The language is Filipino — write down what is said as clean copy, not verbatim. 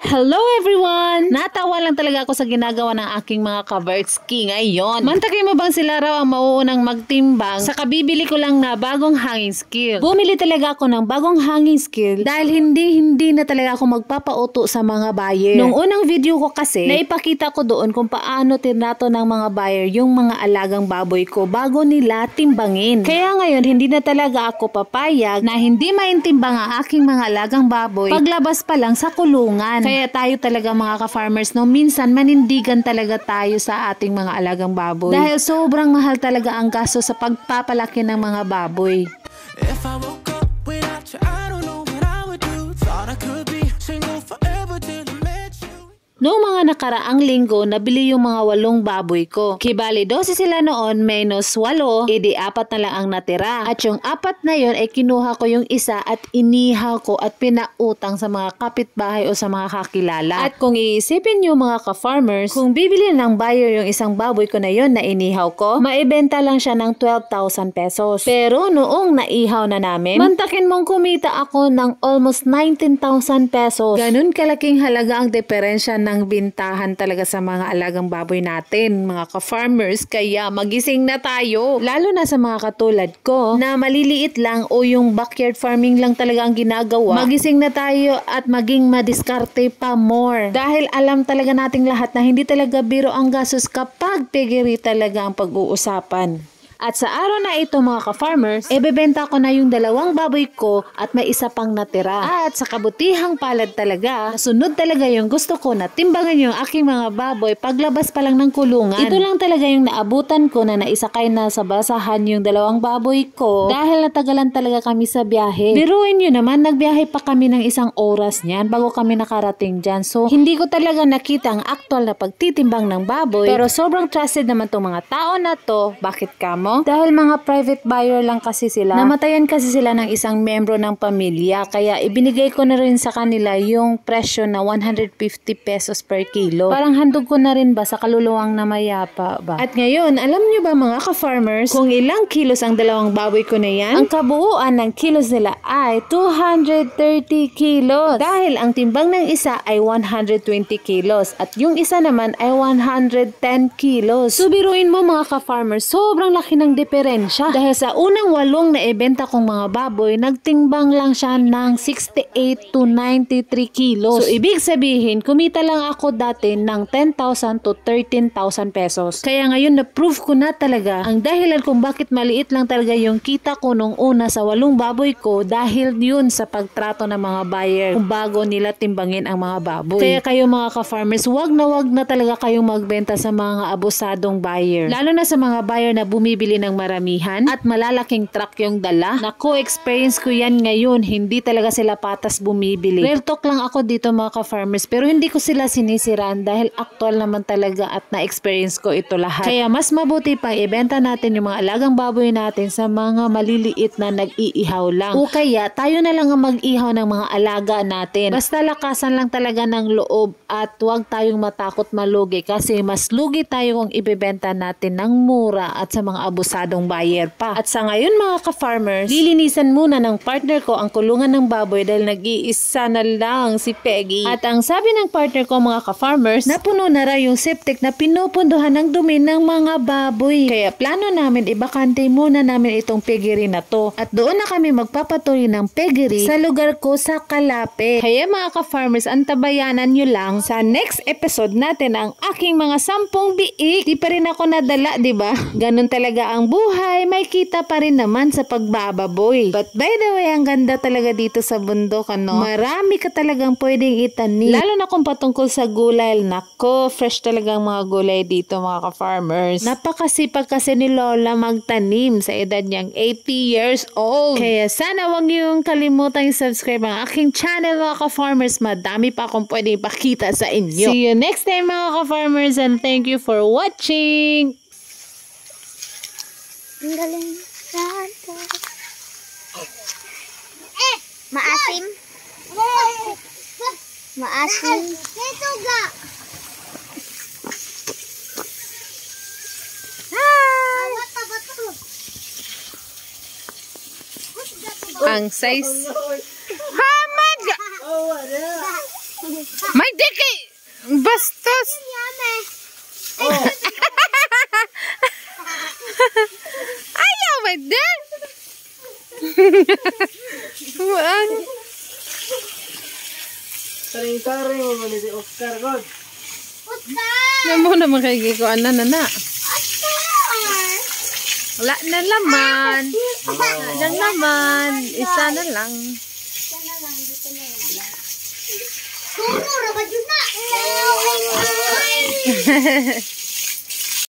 Hello everyone! Natawa lang talaga ako sa ginagawa ng aking mga kavertski ngayon. Mantakay mo bang sila raw ang mauunang magtimbang sa kabibili ko lang na bagong hanging skill? Bumili talaga ako ng bagong hanging skill dahil hindi na talaga ako magpapauto sa mga buyer. Nung unang video ko kasi, naipakita ko doon kung paano tinato ng mga buyer yung mga alagang baboy ko bago nila timbangin. Kaya ngayon, hindi na talaga ako papayag na hindi maintimbang ang aking mga alagang baboy paglabas pa lang sa kulungan. Kaya tayo talaga mga ka-farmers, no, minsan manindigan talaga tayo sa ating mga alagang baboy. Dahil sobrang mahal talaga ang gasto sa pagpapalaki ng mga baboy. If I woke up without you, I don't know what I would do. Thought I could be single forever till I met you. Noong mga nakaraang linggo, nabili yung mga 8 baboy ko. Kibali 12 sila noon, menos 8, edi 4 na lang ang natira. At yung 4 na yun ay kinuha ko yung isa at inihaw ko at pinautang sa mga kapitbahay o sa mga kakilala. At kung iisipin nyo mga ka-farmers, kung bibili ng buyer yung isang baboy ko na yun na inihaw ko, maibenta lang siya ng 12,000 pesos. Pero noong naihaw na namin, mantakin mong kumita ako ng almost 19,000 pesos. Ganun kalaking halaga ang diferensya ng bintahan talaga sa mga alagang baboy natin, mga ka-farmers. Kaya magising na tayo, lalo na sa mga katulad ko na maliliit lang o yung backyard farming lang talaga ang ginagawa. Magising na tayo at maging madiskarte pa more, dahil alam talaga nating lahat na hindi talaga biro ang gastos kapag piggery talaga ang pag-uusapan. At sa araw na ito mga ka-farmers, ibebenta ko na yung 2 baboy ko at may isa pang natira. At sa kabutihang palad talaga, nasunod talaga yung gusto ko na timbangan yung aking mga baboy paglabas pa lang ng kulungan. Ito lang talaga yung naabutan ko na naisakay na sa basahan yung 2 baboy ko dahil natagalan talaga kami sa biyahe. Biruin nyo naman, nagbiyahe pa kami ng 1 oras niyan bago kami nakarating dyan. So hindi ko talaga nakita ang actual na pagtitimbang ng baboy, pero sobrang trusted naman tong mga tao na to. Bakit ka mo? Dahil mga private buyer lang kasi sila. Namatayan kasi sila ng isang membro ng pamilya, kaya ibinigay ko na rin sa kanila yung presyo na 150 pesos per kilo. Parang handog ko na rin ba sa kaluluwang na mayapa ba? At ngayon, alam nyo ba mga ka-farmers, kung ilang kilos ang 2 baboy ko na yan? Ang kabuuan ng kilos nila ay 230 kilos. Dahil ang timbang ng isa ay 120 kilos at yung isa naman ay 110 kilos. So biruin mo mga ka-farmers, sobrang laki ng diferensya. Dahil sa unang 8 na ibenta kong mga baboy, nagtimbang lang siya ng 68 to 93 kilos. So ibig sabihin, kumita lang ako dati ng 10,000 to 13,000 pesos. Kaya ngayon na-prove ko na talaga ang dahilan kung bakit maliit lang talaga yung kita ko nung una sa 8 baboy ko, dahil yun sa pagtrato ng mga buyer kung bago nila timbangin ang mga baboy. Kaya kayo mga ka-farmers, wag na talaga kayong magbenta sa mga abusadong buyer. Lalo na sa mga buyer na bumibili ng maramihan at malalaking truck yung dala. Naku, experience ko yan ngayon. Hindi talaga sila patas bumibili. Real talk lang ako dito mga ka-farmers, pero hindi ko sila sinisiraan dahil actual naman talaga at na-experience ko ito lahat. Kaya mas mabuti pang ibenta natin yung mga alagang baboy natin sa mga maliliit na nag-iihaw lang. O kaya tayo na lang ang mag-ihaw ng mga alaga natin. Basta lakasan lang talaga ng loob at huwag tayong matakot malugi, kasi mas lugi tayo kung ibebenta natin ng mura at sa mga abusadong buyer pa. At sa ngayon mga ka-farmers, lilinisan muna ng partner ko ang kulungan ng baboy dahil nag-iisa na lang si Peggy. At ang sabi ng partner ko mga ka-farmers, napuno na raw yung septic na pinupunduhan ng dumi ng mga baboy. Kaya plano namin ibakante muna namin itong piggery na to. At doon na kami magpapatuloy ng piggery sa lugar ko sa Calapit. Kaya mga ka-farmers, antabayanan nyo lang sa next episode natin ang aking mga 10 biik. Di pa rin ako nadala, diba? Ganun talaga ang buhay, may kita pa rin naman sa pagbababoy. But by the way, ang ganda talaga dito sa bundok, ano? Marami ka talagang pwedeng itanim. Lalo na kung patungkol sa gulay. Nako, fresh talagang mga gulay dito mga ka-farmers. Napakasipag kasi ni Lola magtanim sa edad niyang 80 years old. Kaya sana wag niyong kalimutang i-subscribe ang aking channel mga ka-farmers. Madami pa akong pwedeng ipakita sa inyo. See you next time mga ka-farmers, and thank you for watching! Ang galing. Maasim. Maasim. Ito ga. Ang size. Hamad! May diki! Bastos! Yummy. Ayaw, may dik! Maan? Taring-taring mo ni si Oscar God. Oscar! Yan mo naman kay Giko. Ano na na? Oscar! Wala na laman. Wala naman. Isa na lang. Kuno, rabat yun na.